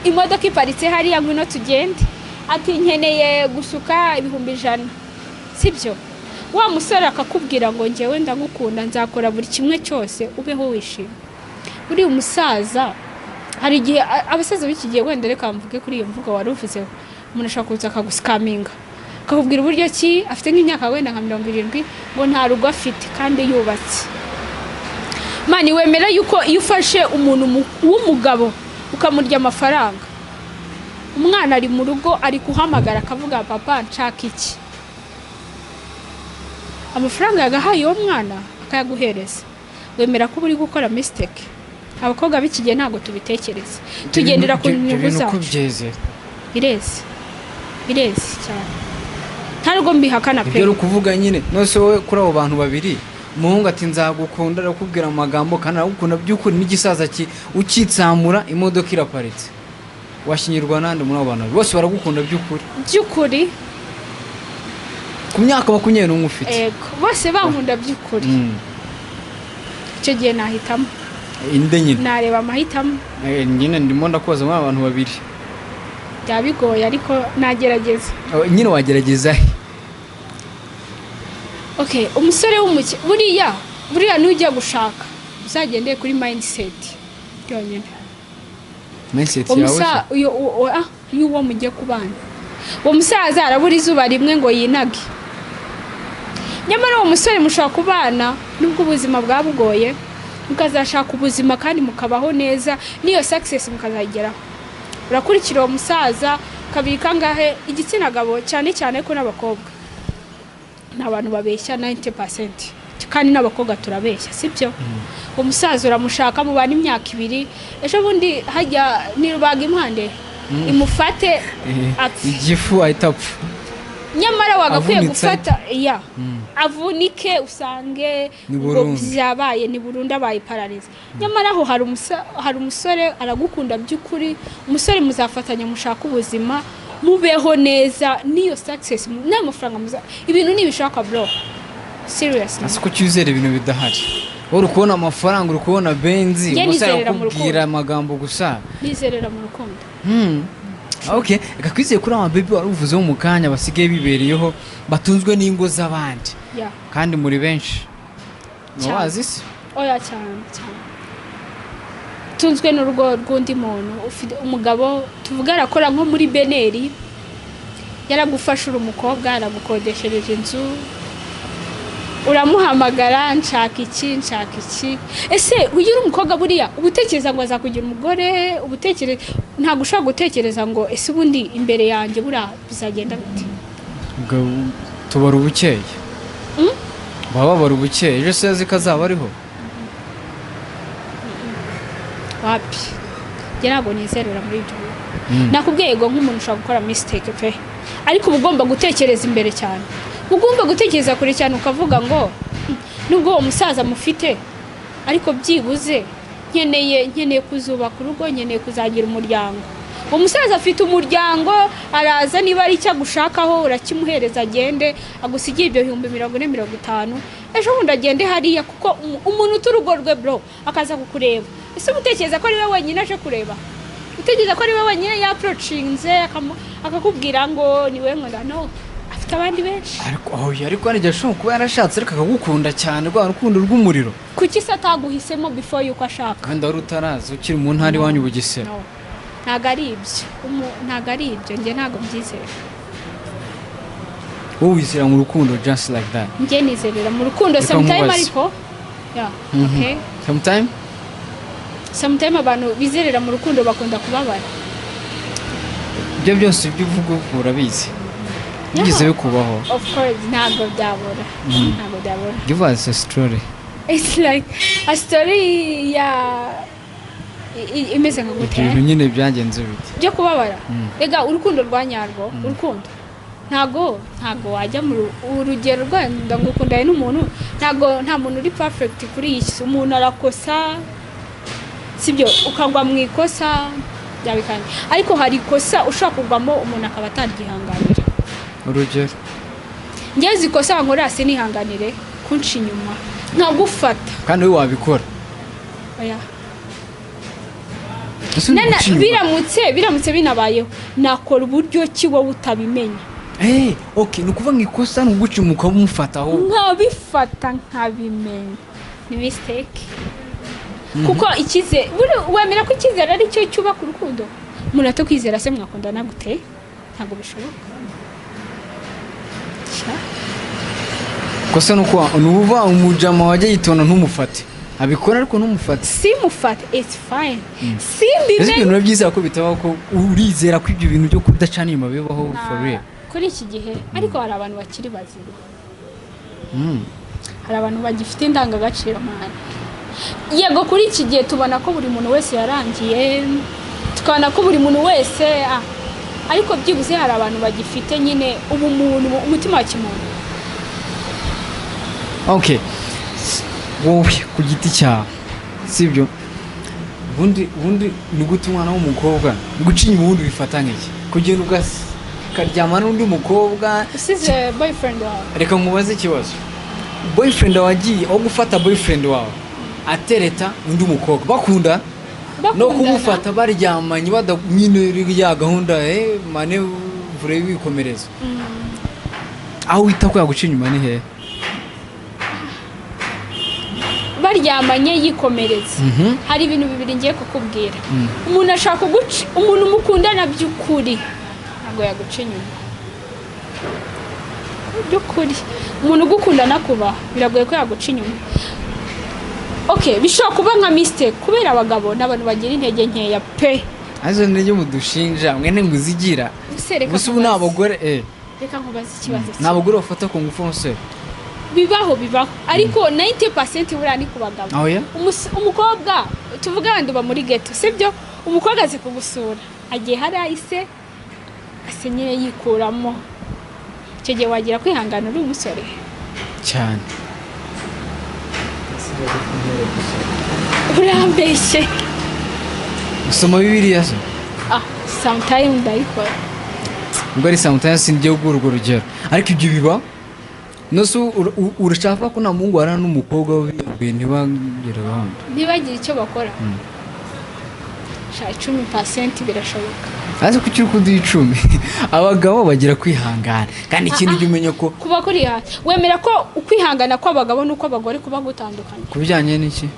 imodoka iparitse hariya ngwino tugende ati nkeneye gusuka 100,000 sibyo wa musore akakubwira ngo njyewe ndagukunda nzakora buri kimwe cyose ubeho wishimye uri umusaza hari igihe abasaza b'iki gihe wenda reka mvuge kuri iyo mvugo wari uvuzeho umuntu ashaka kuza akagusikaminga akakubwira uburyo ki afite nk'imyaka wenda nka 70 ngo nta rugo afite kandi yubatse mani wemera yuko iyo ufashe umuntu w'umugabo ukamurya amafaranga umwana ari mu rugo ari kuhamagara akavuga papa nshaka iki amafaranga yagahaye uwo mwana akayaguhereza wemera ko uri gukora mistake abakobwa b'iki gihe ntabwo tubitekereza tugendera ku nyungu zacu bireze cyane ntabwo mbihakana pe ibyo kuvuga nyine nose wowe kuri abo bantu babiri umuhungu ati nzagukunda arakubwira amagambo kandi aragukunda by'ukuri n'igisaza ukitsamura imodoka iraparitse washinyirwa nande muri abo bantu bose baragukunda by'ukuri ku myaka 21 ufite yego bose bankunda by'ukuri icyo gihe nahitamo inde nyine nareba amahitamo nyine ndimo ndakoza muri abantu babiri byabigoye ariko nagerageza nyine wagerageza okay umusore w'umuke buriya n'ujya gushaka uzagendeye kuri mindset yonyine mindset yawe uwo mujye kubana uwo musaza arabura izuba rimwe ngo yinage nyamara uwo musore mushaka kubana nubwo ubuzima bwabugoye mukazashaka ubuzima kandi mukabaho neza niyo success mukazageraho urakurikira uwo musaza kabiri kangahe igitsina gabo cyane cyane ko n'abakobwa n'abantu babeshya 90% kandi n'abakobwa turabeshya sibyo umusaza uramushaka mu bana imyaka 2 ejo bundi hajya nirubaga impande imufate igifu ahitapfa nyamara wagakwiye gufata avunike usange ngo byabaye ni Burundi abaye paralize nyamara aho hari umusore aragukunda by'ukuri umusore muzafatanya mushaka ubuzima mubeho neza niyo success n'amafaranga ibintu nibishaka bro seriously asiko cyuzere ibintu bidahari uri kubona amafaranga uri kubona benzi gusa yakubwira amagambo gusa nizerera mu rukundo okay reka kwizeye kuri aba baby waruvuzeho mu kanya basigaye bibereyeho batunzwe n'ingo z'abandi kandi muri benshi wazi se oya cyane tunzwe n'urugo rw'undi muntu ufite umugabo tuvuga arakora nko muri Beneri yaragufasha uri umukobwa aragukodeshereje inzu uramuhamagara nshaka iki ese uyu uri umukobwa buriya ubutekereza ngo azakugira umugore ubutekereza nta gushaka gutekereza ngo ese ubundi imbere yanjye bura bizagenda bite tubara ubukeye bababara ubukeye ejo se zikazaba ariho wapi ntabwo nizerera muri ibyo nakubwiye ngo nk'umuntu ushobora gukora mistake pe ariko uba ugomba gutekereza imbere cyane ugomba gutekereza kure cyane ukavuga ngo nubwo uwo musaza mufite ariko byibuze nkeneye kuzubaka urugo nkeneye kuzagira umuryango uwo musaza afite umuryango araza niba ari icyo agushakaho urakimuhereza agende agusigiye ibyo 450 ejo bundi agende hariya kuko umuntu uturugo rwe bro akaza kukureba ese utekereza ko ari we wenyine aje kureba utekereza ko ari we wenyine yaapproachinze akakubwira ngo ni we nkunda no afite abandi benshi ariko ariko ashobora kuba yarashatse ariko akagukunda cyane rwa rukundo rw'umuriro kuki se ataguhisemo before yuko ashaka kandi wari utaraza ukiri mu ntara iwanyu Bugesera ntago ari ibyo njye ntago byizera wowe wizera mu rukundo just like that njye nizerera mu rukundo sometime ariko okay sometime abantu bizerera mu rukundo bakunda kubabara ibyo byose ibyo uvuga urabizi bigize bikubaho of course ntago byabora give us a story it's like a story imeze nka gute ibintu nyine byagenze bite byo kubabara rega urukundo rwa nyarwo urukundo ntago wajya mu urugero rwanda ngo ukundane n'umuntu nta muntu uri perfect kuri iyi si. Umuntu arakosa sibyo ukagwa mu ikosa byabikanye, ariko hari ikosa ushaka kugwamo umuntu akaba ataryihanganira. urugero ngeze ikosa nkora sinihanganire kunci inyuma ntagufata kandi we wabikora. oya biramutse binabayeho nakora uburyo ki wowe utabimenya. Okay, nukuva ngikosa nuguca umuka bumufataho nkabifata nkabimenya ni mistake. Kuko ikize wemera ko ikizera ari cyo cyubaka urukundo. Umuntu atakwizera se mwakundana gute? Ntabwo bishoboka. kosa nuko nuva umujama wajye yitona ntumufate abikora ariko ntumufate. Simufate it's fine. Simbimenye ibintu byiza ko bitabaho ko urizera ko ibyo bintu byo kudacana inyuma bibaho for real kuri iki gihe. Ariko hari abantu bakiri bazira. Hari abantu bagifite indangagaciro mwana. Yego kuri iki gihe tubona ko buri muntu wese yarangiye, tukabona ko buri muntu wese ariko byibuze hari abantu bagifite nyine ubumuntu umutima wa kimuntu. Okay, wowe ku giti cyawe sibyo bundi ni gute umwana w'umukobwa gucinya ubundi bifata nk'iki kugenda ukaryama n'undi mukobwa usize boyfriend wawe? Reka nkubaze ikibazo. Boyfriend wagiye aho gufata boyfriend wawe atereta undi mukobwa bakunda no kumufata baryamanye nyine ya gahunda mane vure bikomereza aho wita ko yagucinya inyuma ni hehe? Baryamanye yikomereza. Hari ibintu bibiri ngiye kukubwira. Umuntu ashaka guca umuntu mukundana by'ukuri ntabwo yaguca inyuma by'ukuri. Umuntu ugukundana kuba biragoye ko yaguca inyuma. Okay, bishobora kuba nka mistake kubera abagabo n'abantu bagira intege nkeya pe. Azo ndege mudushinja mwene nguzigira. Gusa ubu nabagore reka nkubaze ikibazo. Nabagore bafata ku ngufu nse. Bibaho ariko 90% burani ku bagabo. Umukobwa tuvuga ngo muri ghetto sibyo, umukobwa azi kugusura agiye hari ahise asenyere yikuramo. Icyo gihe wagira kwihangana uri umusore cyane. urambeshye usoma Bibiliya se? Sometimes ndayikora. Ubwo ari sometimes ngiye urwo rugero ariko ibyo biba nosu urashaka ko nta mungu warana n'umukobwa we ntibagire gahunda ntibagire icyo bakora. 10% birashoboka. Azi ko cyuko ndi 10 abagabo bagira kwihangana kandi ikindi cyumenye ko kuba kuri hasi wemera ko ukwihangana kw'abagabo nuko abagore kuba gutandukanye kubijyanye n'iki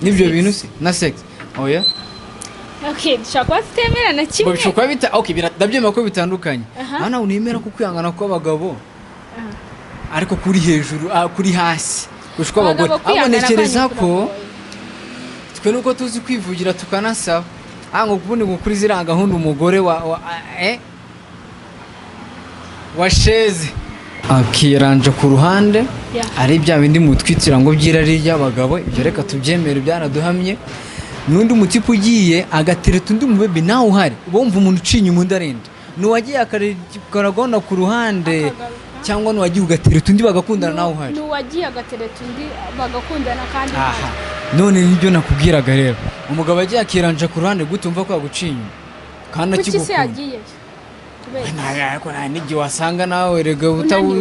nibyo bintu se na sex. Oya okay shaka sitemera na kimwe bishobora bita okay birabyema ko bitandukanye. Hana unemera ko kwihangana kw'abagabo ariko kuri hejuru kuri hasi gushwa abagore abonekereza ko twe nuko tuzi kwivugira tukanasaba ngo kubundi kuri ziranga gahunda umugore washeze akiranja ku ruhande ari bya bindi mutwitira ngo byirari ry'abagabo. Ibyo reka tubyemere byaraduhamye. Nundi mutipu ugiye agatereta undi mubebe nawe uhari bumva umuntu ucinye umuntu arenda nuwagiye akaragona ku ruhande cyangwa nuwagiye ugatereta undi bagakundana nawe uhari. Nuwagiye agatereta undi bagakundana kandi none nibyo nakubwiraga rero umugabo agiye akiranja ku ruhande gutumva ko yagucinye kandi akigukunda. Kuki se yagiye? Ariko nta n'igihe wasanga nawe rega utawu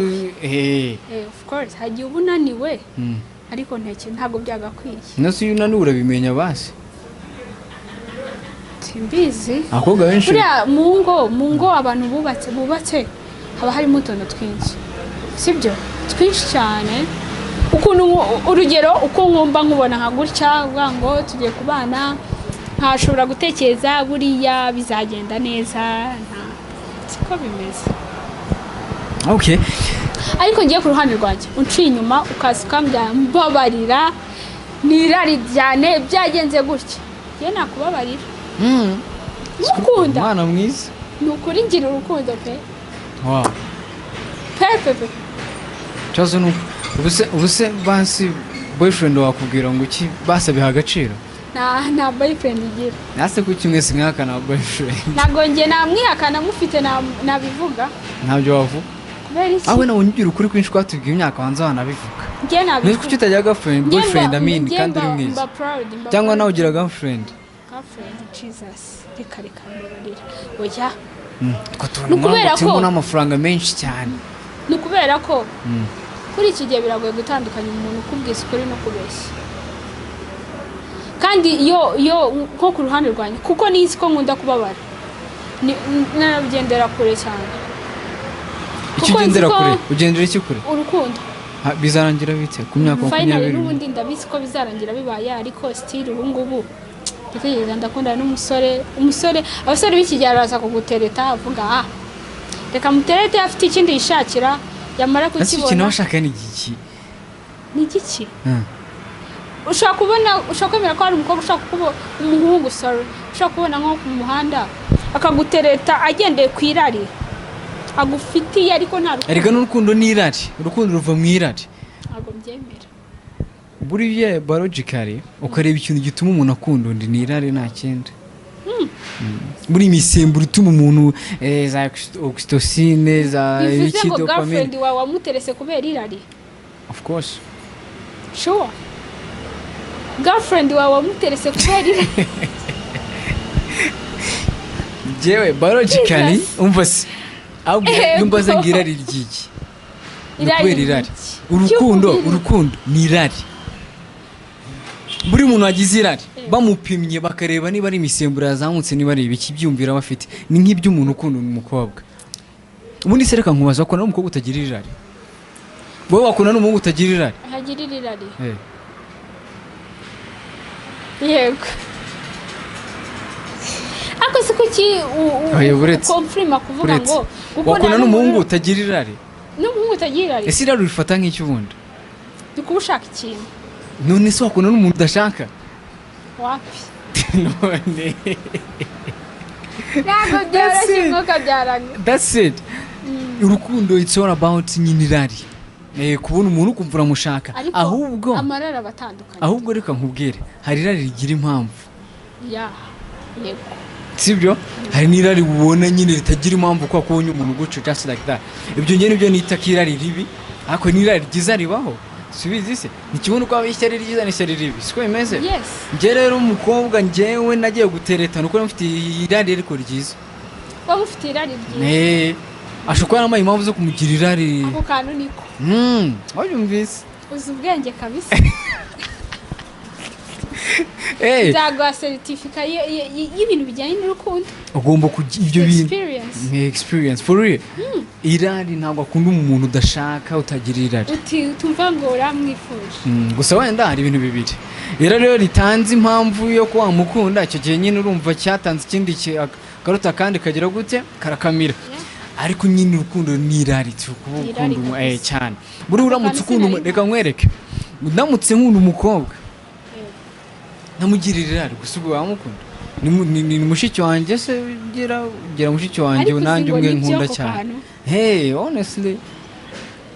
of course hagiye ubunaniwe ariko ntabwo byagakwiye. Nose iyo unaniwe urabimenya basi simbizi. akobwa benshi mu ngo abantu bubatse haba harimo utuntu twinshi sibyo twinshi cyane. Ukuntu urugero uko nkumba nkubona nka gutya uvuga ngo tugiye kubana ntashobora gutekereza buriya bizagenda neza siko bimeze. Okay, ariko ngiye ku ruhande rwanjye unciye inyuma ukaza ukambwira mbabarira nirari cyane byagenze gutya ye nakubabarira. Ukunda mwana mwiza nukuri ngira urukundo pe. Wow. Pepe. Chazo nuko ubuse basi boyfriend wakubwira ngo iki basabiha agaciro? Na boyfriend igira. Nase ku kimwe sinkaka na boyfriend. Nago nge namwihakana mufite nabivuga. Ntabyo wavuga. kubera iki awe nawe unyibwira ukuri kwinshi twatubwiye imyaka wanze wanabivuga njye nzi nabivuga kuki utajya girlfriend boyfriend amini kandi uri mwiza mba proud mba cyangwa proud. nawe ugira girlfriend Jesus reka mbabarira oya twatubona Nukubera ngo turimo ko- n'amafaranga menshi cyane ni ukubera ko kuri iki gihe biragoye gutandukanya umuntu ukubwiza ukuri no kubeshya kandi iyo nko ku ruhande rwanjye kuko nizi ko nkunda kubabara narabigendera kure cyane icyo Kuko ugendera nzi ko- kure ugendera iki kure urukundo bizarangira bite ku myaka finally 20 n'ubundi ndabizi ko bizarangira bibaye ariko still ubu ngubu ndatekereza ndakundana n'umusore abasore b'iki gihe baraza kugutereta avuga reka muterete afite ikindi yishakira yamara ese ikintu kukibona bashaka ni iki ni igiki ushobora kwemera ko hari umukobwa ushaka kuba umuhungu ushobora kubona nko ku muhanda akagutereta agendeye ku irari agufitiye ariko nta rukundo erega n'urukundo ni irari urukundo ruva mu irari ntabwo mbyemera buriya biologically ukareba ikintu gituma umuntu akunda undi ni irari nta kindi muri imisemburo ituma umuntu za oxytocine za bivuze ngo dopamine girlfriend wawe wamuterese kubera irari of course sure girlfriend wawe wamuterese kubera irari jewe biologically Jesus. umva se ahubwo numva za ngirari ryiki Irari irari ryiki? urukundo ni irari buri muntu wagize irari bamupimye bakareba niba ari imisemburo yazamutse niba ari ibiki byumvira bafite ni nk'iby'umuntu ukunda umukobwa ubundi se reka nkubaza ko n'umukobwa utagira irari wowe wakunda n'umuhungu utagira irari hagirira irari yego ako si kuki ukomfirima kuvuga ngo wakunda n'umuhungu utagira irari n'umuhungu utagira irari ese irari urifata nk'icyo ubundi ni kuba ushaka ikintu none se wakunda n'umuntu udashaka wapi none ntabwo byoroshye nk'uko byaranye that's it urukundo it's all about nyine irari kubona umuntu ukumva uramushaka ahubwo amarara abatandukanye ahubwo reka nkubwire hari irari rigira impamvu yego sibyo hari n'irari ubona nyine ritagira impamvu ko kubonye umuntu guca just like that ibyo njye nibyo nita ko irari ribi ariko n'irari ryiza ribaho subizi se nikibona uko ishyari ryiza n'ishyari ribi siko bimeze njye rero umukobwa njyewe nagiye guteretana uko mfite irari ariko ryiza waba ufite irari ryiza ashobora kuba impamvu zo kumugira irari ako kantu niko wabyumvise uzi ubwenge kabisa nzaguha seritifika y'ibintu bijyanye n'urukundo ugomba kugira ibyo bintu experience for real irari ntabwo akunda umuntu udashaka utagira irari tumva ngo uramwifuje gusa wenda hari ibintu bibiri irari rero ritanze impamvu yo kuba wamukunda icyo gihe nyine urumva cyatanze ikindi karuta kandi kagira gute karakamira ariko nyine urukundo ni irari ukunda cyane buri uramutse ukunda reka nkwereke ndamutse nkunda umukobwa namugirira irari gusa ubwo wamukunda ni mushiki wanjye se gira mushiki wanjye nanjye umwe nkunda cyane honestly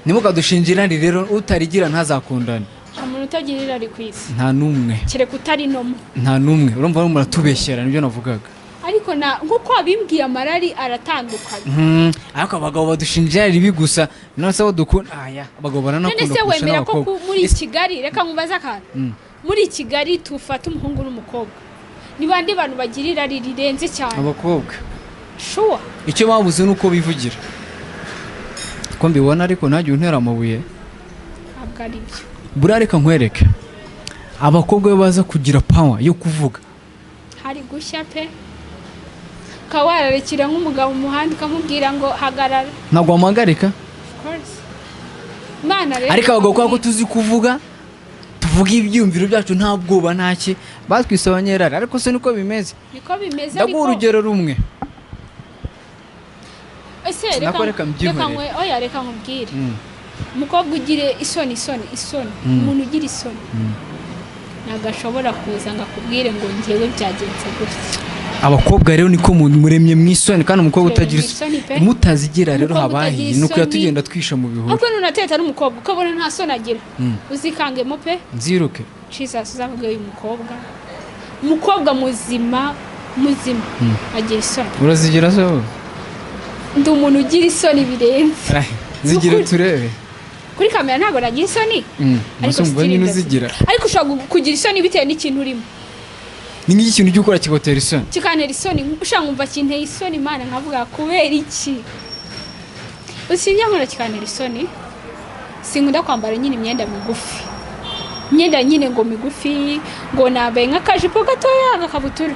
nimukadushinja irari rero utarigira ntazakundane nta muntu utagira irari ku isi nta n'umwe kereka utari nomo nta n'umwe urumva muratubeshyera nibyo navugaga ariko nk'uko wabimbwiye amarari aratandukanye ariko abagabo badushinja irari ribi gusa none se bo dukunda abagabo baranakunda kurusha n'abakobwa none se wemera ko muri Kigali reka nkubaze akantu muri Kigali tufata umuhungu n'umukobwa ni bande bantu bagira irari rirenze cyane abakobwa sure icyo babuze nuko bivugira ko mbibona ariko ntajye untera amabuye ntabwo ari byo buriya reka nkwereke abakobwa baza kugira power yo kuvuga hari gushya pe ukaba wararekera nk'umugabo mu muhanda ukamubwira ngo hagarara ntabwo wamuhagarika ariko abagabo kubera ko tuzi kuvuga tuvuga ibyiyumviro byacu nta bwoba ntaki batwise abanyerari ariko se niko bimeze ndaguha urugero rumwe ese reka nkubwire umukobwa ugire isoni umuntu ugira isoni ntabwo ashobora kuza ngo akubwire ngo ngewe byagenze gutya abakobwa rero niko muremye mu isoni kandi umukobwa utagira isoni mutazigira rero habahiye nuko yatugenda twisha mu bihuru ariko nunateta n'umukobwa ukabona nta soni agira uzikangemo pe nziruke Jesus uzavuga uyu umukobwa muzima agira isoni urazigira se wowe ndi umuntu ugira isoni birenze zigira turebe kuri kamera ntabwo nagira isoni ariko mva nyine uzigira ariko ushobora kugira isoni bitewe n'ikintu urimo ni nk'iki kintu cyo gukora kigotera isoni kikantera isoni ushaka kumva kinteye isoni Imana nkavuga kubera iki usinjya nkora kikantera isoni sinkunda kwambara nyine imyenda migufi imyenda nyine ngo migufi ngo nambaye nk'akajipo gatoya agakabutura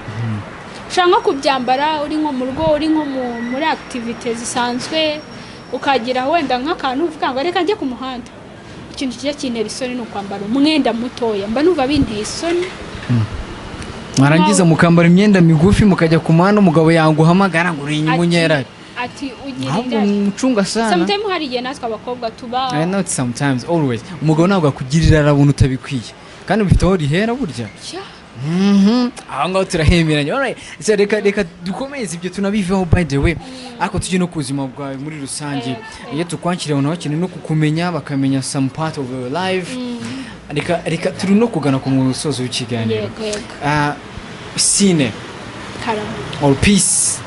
ushaka kubyambara uri nko mu rugo uri nko muri activities zisanzwe ukagira wenda nk'akantu uvuga ngo reka njye ku muhanda ikintu kijya kintera isoni ni ukwambara umwenda mutoya mba numva binteye isoni mwarangiza mukambara imyenda migufi mukajya ku muhanda umugabo yanguhamagara ngo uri inyumunyera ati ugirira mucunga sana sometimes hari igihe natwe abakobwa tuba not sometimes always umugabo ntabwo akugirira arabuntu utabikwiye kandi bifite aho rihera burya aho ngaho turahemeranye alright reka dukomeze ibyo tunabiveho by the way ariko tujye no ku buzima bwawe muri rusange iyo tukwakiriye abantu bakeneye no kukumenya bakamenya some part of your life reka turi no kugana ku musozo w'ikiganiro Sine or peace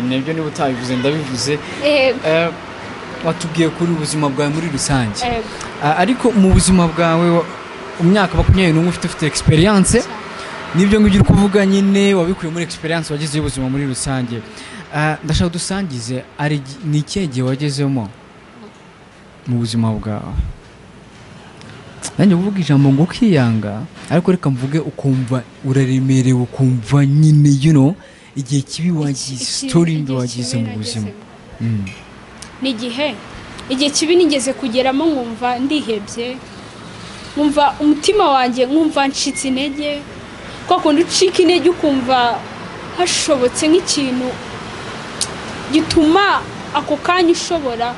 nabyo niba utabivuze ndabivuze watubwiye kuri ubuzima bwawe muri rusange ariko mu buzima bwawe umyaka 21 ufite experience nibyo ngibyo uri kuvuga nyine wabikuye muri experience wagize y'ubuzima muri rusange ndashaka dusangize ari ni ikihe wagezemo mu buzima bwawe nanjye uvuga ijambo ngo kwiyanga ariko reka mvuge ukumva uraremerewe ukumva nyine igihe kibi wagize story mbi wagize mu buzima ni igihe kibi nigeze kugeramo nkumva ndihebye nkumva umutima wanjye nkumva ncitse intege ko kundi ucika intege ukumva hashobotse nk'ikintu gituma ako kanya ushobora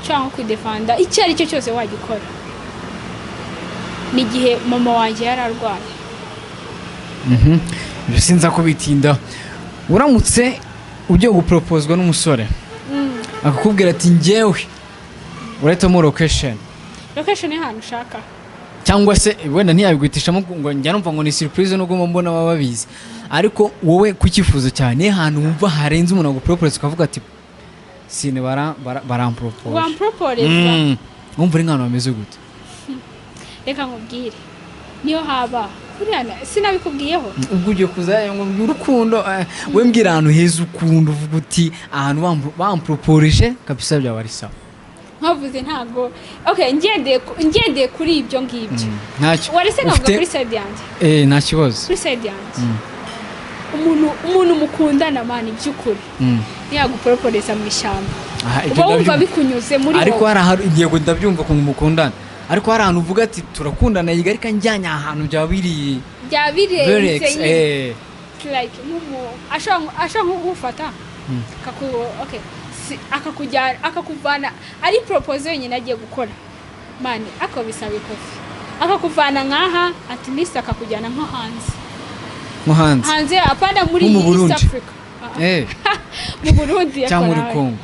cyangwa kwidefanda icyo ari cyo cyose wagikora ni igihe mama wanjye yararwaye sinza kubitinda uramutse ugiye guproposwa n'umusore akakubwira ati njyewe urahitamo location y'ahantu ushaka cyangwa se wenda ntiyabigwitishamo ngo njya numva ngo ni surprise nubwo mbona baba babizi ariko wowe kukifuza cyane ahantu wumva harenze umuntu agupropose ukavuga ati Sine barampropose wumva uri nk'ahantu hameze gute reka nkubwire niyo haba sinabikubwiyeho ubwo ugiye kuzayo ngo urukundo we mbwira ahantu heza ukunda uvuga uti ahantu bampropose kabisa byaba ari sawa nkavuze ntago ngendeye kuri ibyo ngibyo ntacyo warese nkavuga kuri side yanjye nta kibazo kuri side yanjye umuntu mukundana mani by'ukuri ntiyagupropose mu ishyamba uba wumva bikunyuze muri wowe ariko hari yego ndabyumva ko mukundana ariko hari ahantu uvuga ati turakundana yiga ariko njyanye ahantu byabiriye like ashaka nk'ugufata akakuvana ari propose wenyine agiye gukora mani akabisaba ikofi akakuvana nkaha at least akakujyana nko hanze apana muri East Africa mu Burundi cyangwa muri Congo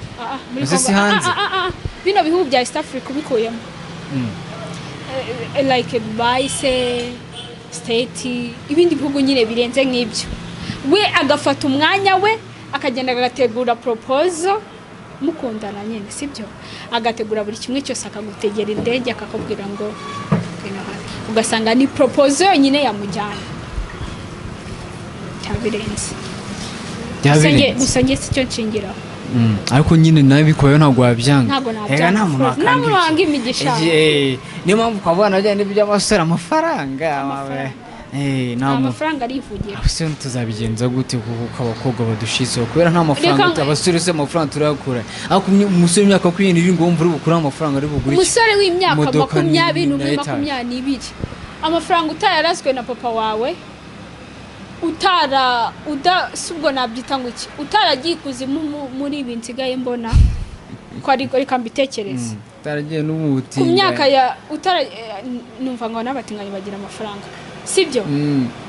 si hanze bino bihugu bya East Africa bikuyemo like Dubai state ibindi bihugu nyine birenze nk'ibyo we agafata umwanya we akagenda agategura proposal mukundana nyine sibyo agategura buri kimwe cyose akagutegera indege akakubwira ngo ugasanga ni proposal yonyine yamujyana cyabirenze gusa njye si cyo nshingiraho ariko nyine nawe bikoye ntabwo wabyanga nta muntu wanga imigisha niyo mpamvu ukabona ajyanye n'iby'amasore amafaranga amafaranga arivugira abasore tuzabigenza gute kuko abakobwa badushizeho kubera nta mafaranga abasore se amafaranga turayakura ariko umusore w'imyaka 20 ngo wumva uri bukura amafaranga ari bugura umusore w'imyaka 20 amafaranga utayarazwe na papa wawe subwo nabyita ngo iki utaragiye kuzimu muri ibi nsigaye mbona ko ariko reka mbitekereze utaragiye n'ubuti ku myaka ya numva ngo n'abatinganye bagira amafaranga sibyo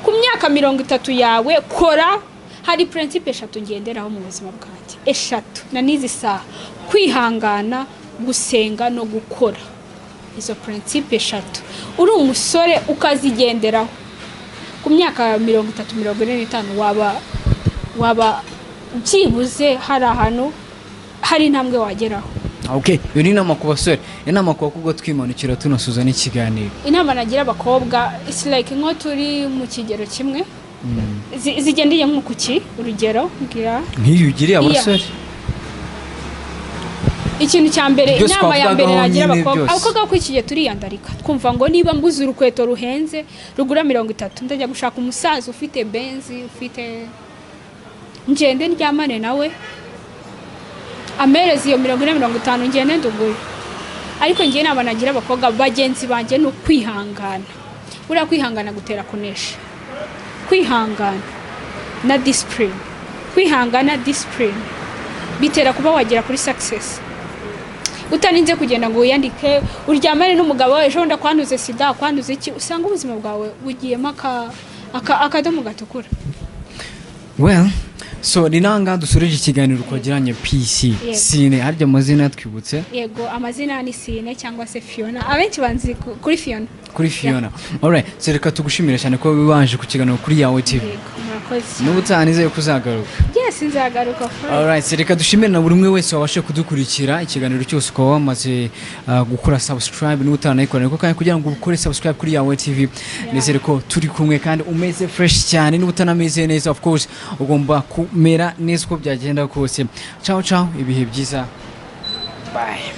ku myaka 30 yawe kora hari principe 3 ngenderaho mu buzima bwanjye 3 na nizi saha kwihangana gusenga no gukora izo principe 3 uri umusore ukazigenderaho ku myaka 30-45 waba byibuze hari ahantu hari intambwe wageraho Okay, iyo ni inama ku basore, inama ku bakobwa twimanukira tunasuza n'ikiganiro. Inama nagira abakobwa it's like nko turi mu kigero kimwe zigendeye nko kuki urugero ngira nk'iyo ugiriye abasore. Ikintu cya mbere inama ya mbere nagira abakobwa ko ikigiye turiyandarika twumva ngo niba mbuze urukweto ruhenze rugura 30 ndajya gushaka umusaza ufite benzi ufite ngende ndyamane nawe amerezi iyo 40-50 ngende ndugure. Ariko ngiye naba nagira abakobwa bagenzi banjye no kwihangana. Ura kwihangana gutera kunesha. Kwihangana na discipline. Kwihangana discipline bitera kuba wagera kuri success. Utaninze kugenda ngo uyandike uryamane n'umugabo wawe ejo ndakwanduze sida kwanduze iki usanga ubuzima bwawe bugiyemo akadomo gatukura. Well, so ninanga dusureje ikiganiro kwagiranye PC Sine harya amazina twibutse. Yego amazina ni Sine cyangwa se Fiona. Abenshi banzi kuri Fiona. Kuri Fiona. Alright, so reka tugushimira cyane ko bibanje ku kiganiro kuri Yawe TV. N'ubutanize kuzagaruka. Yes, nzagaruka. Alright, so reka dushimire na buri umwe wese wabashe kudukurikira ikiganiro cyose ko wamaze gukora subscribe n'utanayikora niko kandi kugira ngo ukore subscribe kuri Yawe TV. Nizere ko turi kumwe kandi umeze fresh cyane n'utanameze neza of course ugomba kumera neza uko byagenda kose. Ciao ciao ibihe byiza. Bye.